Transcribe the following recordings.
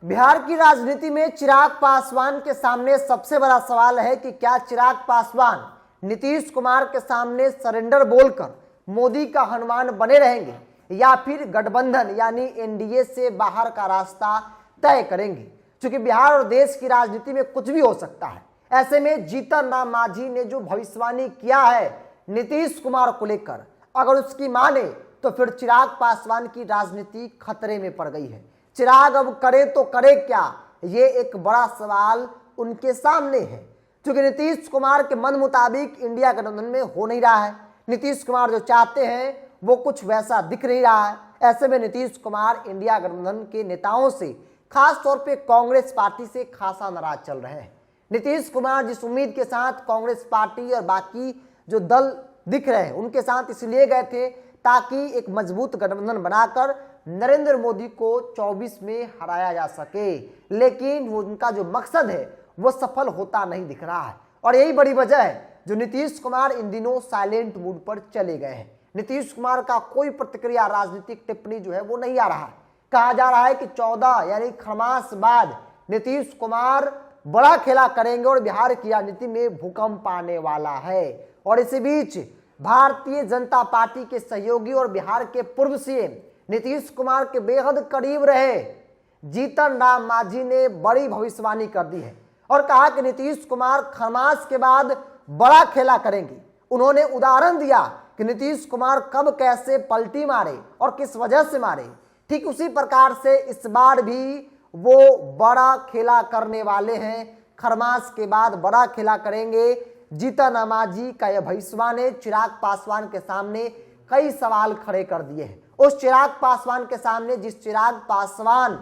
बिहार की राजनीति में चिराग पासवान के सामने सबसे बड़ा सवाल है कि क्या चिराग पासवान नीतीश कुमार के सामने सरेंडर बोलकर मोदी का हनुमान बने रहेंगे या फिर गठबंधन यानी एनडीए से बाहर का रास्ता तय करेंगे। क्योंकि बिहार और देश की राजनीति में कुछ भी हो सकता है। ऐसे में जीतन राम मांझी ने जो भविष्यवाणी किया है नीतीश कुमार को लेकर, अगर उसकी माने तो फिर चिराग पासवान की राजनीति खतरे में पड़ गई है। चिराग अब करे तो करे क्या, ये एक बड़ा सवाल उनके सामने है। क्योंकि नीतीश कुमार के मन मुताबिक इंडिया गठबंधन में हो नहीं रहा है। नीतीश कुमार जो चाहते हैं वो कुछ वैसा दिख नहीं रहा है। ऐसे में नीतीश कुमार इंडिया गठबंधन के नेताओं से, खास तौर पे कांग्रेस पार्टी से खासा नाराज चल रहे हैं। नीतीश कुमार जिस उम्मीद के साथ कांग्रेस पार्टी और बाकी जो दल दिख रहे हैं उनके साथ इसलिए गए थे ताकि एक मजबूत गठबंधन बनाकर नरेंद्र मोदी को 24 में हराया जा सके, लेकिन वो उनका जो मकसद है वो सफल होता नहीं दिख रहा है। और यही बड़ी वजह है जो नीतीश कुमार इन दिनों साइलेंट मूड पर चले गए हैं। नीतीश कुमार का कोई प्रतिक्रिया, राजनीतिक टिप्पणी जो है वो नहीं आ रहा है। कहा जा रहा है कि 14 यानी खरमास बाद नीतीश कुमार बड़ा खेला करेंगे और बिहार की राजनीति में भूकंप आने वाला है। और इसी बीच भारतीय जनता पार्टी के सहयोगी और बिहार के पूर्व सीएम नीतीश कुमार के बेहद करीब रहे जीतन राम मांझी ने बड़ी भविष्यवाणी कर दी है और कहा कि नीतीश कुमार खरमास के बाद बड़ा खेला करेंगे। उन्होंने उदाहरण दिया कि नीतीश कुमार कब कैसे पलटी मारे और किस वजह से मारे। ठीक उसी प्रकार से इस बार भी वो बड़ा खेला करने वाले हैं। खरमास के बाद बड़ा खेला करेंगे। जीतन राम मांझी का यह भविष्यवाणी ने चिराग पासवान के सामने कई सवाल खड़े कर दिए हैं। उस चिराग पासवान के सामने जिस चिराग पासवान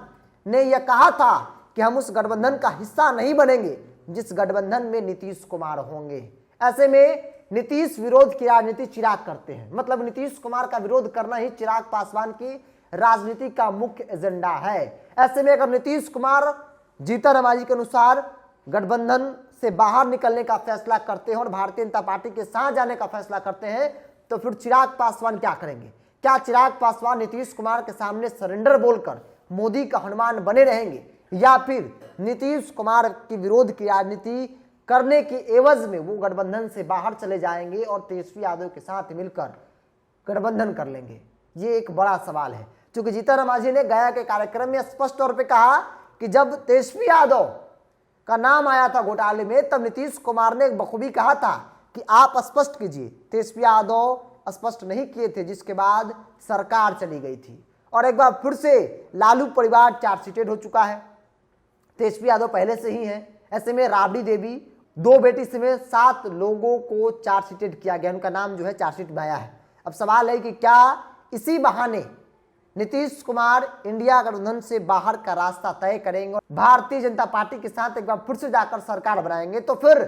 ने यह कहा था कि हम उस गठबंधन का हिस्सा नहीं बनेंगे जिस गठबंधन में नीतीश कुमार होंगे। ऐसे में नीतीश विरोध की राजनीति चिराग करते हैं। मतलब नीतीश कुमार का विरोध करना ही चिराग पासवान की राजनीति का मुख्य एजेंडा है। ऐसे में अगर नीतीश कुमार जीतन राम मांझी के अनुसार गठबंधन से बाहर निकलने का फैसला करते हैं और भारतीय जनता पार्टी के साथ जाने का फैसला करते हैं तो फिर चिराग पासवान क्या करेंगे? क्या चिराग पासवान नीतीश कुमार के सामने सरेंडर बोलकर मोदी का हनुमान बने रहेंगे या फिर नीतीश कुमार की विरोध की राजनीति करने के एवज में वो गठबंधन से बाहर चले जाएंगे और तेजस्वी यादव के साथ मिलकर गठबंधन कर लेंगे? ये एक बड़ा सवाल है। क्योंकि जीतन राम मांझी ने गया के कार्यक्रम में स्पष्ट तौर पे कहा कि जब तेजस्वी यादव का नाम आया था घोटाले में तब नीतीश कुमार ने बखूबी कहा था कि आप स्पष्ट कीजिए। तेजस्वी यादव स्पष्ट नहीं किए थे, जिसके बाद सरकार चली गई थी और एक बार फिर से लालू परिवार चार्जशीटेड हो चुका है। तेजस्वी यादव पहले से ही हैं। ऐसे में राबड़ी देवी 2 बेटी समेत 7 लोगों को चार्जशीटेड किया गया, उनका नाम जो है चार्जशीट में आया है। अब सवाल है कि क्या इसी बहाने नीतीश कुमार इंडिया गठबंधन से बाहर का रास्ता तय करेंगे और भारतीय जनता पार्टी के साथ एक बार फिर से जाकर सरकार बनाएंगे? तो फिर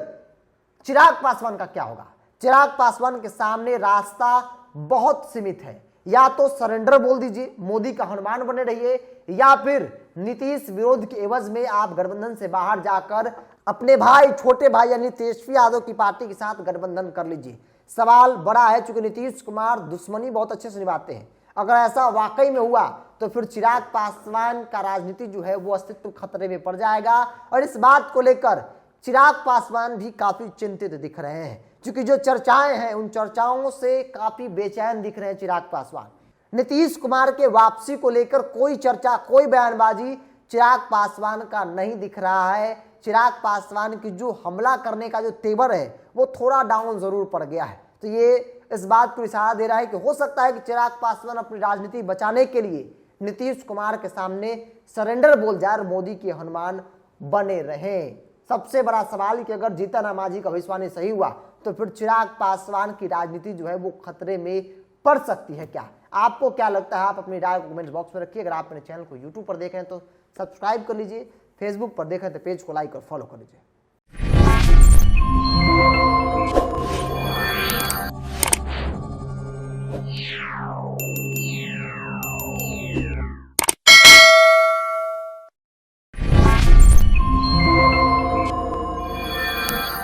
चिराग पासवान का क्या होगा? चिराग पासवान के सामने रास्ता बहुत सीमित है। या तो सरेंडर बोल दीजिए, मोदी का हनुमान बने रहिए, या फिर नीतीश विरोध के एवज में आप गठबंधन से बाहर जाकर अपने भाई, छोटे भाई यानी तेजस्वी यादव की पार्टी के साथ गठबंधन कर लीजिए। सवाल बड़ा है क्योंकि नीतीश कुमार दुश्मनी बहुत अच्छे से निभाते हैं। अगर ऐसा वाकई में हुआ तो फिर चिराग पासवान का राजनीति जो है वो अस्तित्व खतरे में पड़ जाएगा। और इस बात को लेकर चिराग पासवान भी काफी चिंतित दिख रहे हैं क्योंकि जो चर्चाएं हैं उन चर्चाओं से काफी बेचैन दिख रहे हैं चिराग पासवान। नीतीश कुमार के वापसी को लेकर कोई चर्चा, कोई बयानबाजी चिराग पासवान का नहीं दिख रहा है। चिराग पासवान की जो हमला करने का जो तेवर है वो थोड़ा डाउन जरूर पड़ गया है। तो ये इस बात को इशारा दे रहा है कि हो सकता है कि चिराग पासवान अपनी राजनीति बचाने के लिए नीतीश कुमार के सामने सरेंडर बोल जाए और मोदी के हनुमान बने रहें। सबसे बड़ा सवाल कि अगर जीतन राम मांझी का भविष्यवाणी सही हुआ तो फिर चिराग पासवान की राजनीति जो है वो खतरे में पड़ सकती है। क्या आपको क्या लगता है? आप अपनी राय को कमेंट बॉक्स में रखिए। अगर आप मेरे चैनल को यूट्यूब पर देख रहे हैं तो सब्सक्राइब कर लीजिए, फेसबुक पर देख रहे हैं तो पेज को लाइक और फॉलो कर लीजिए।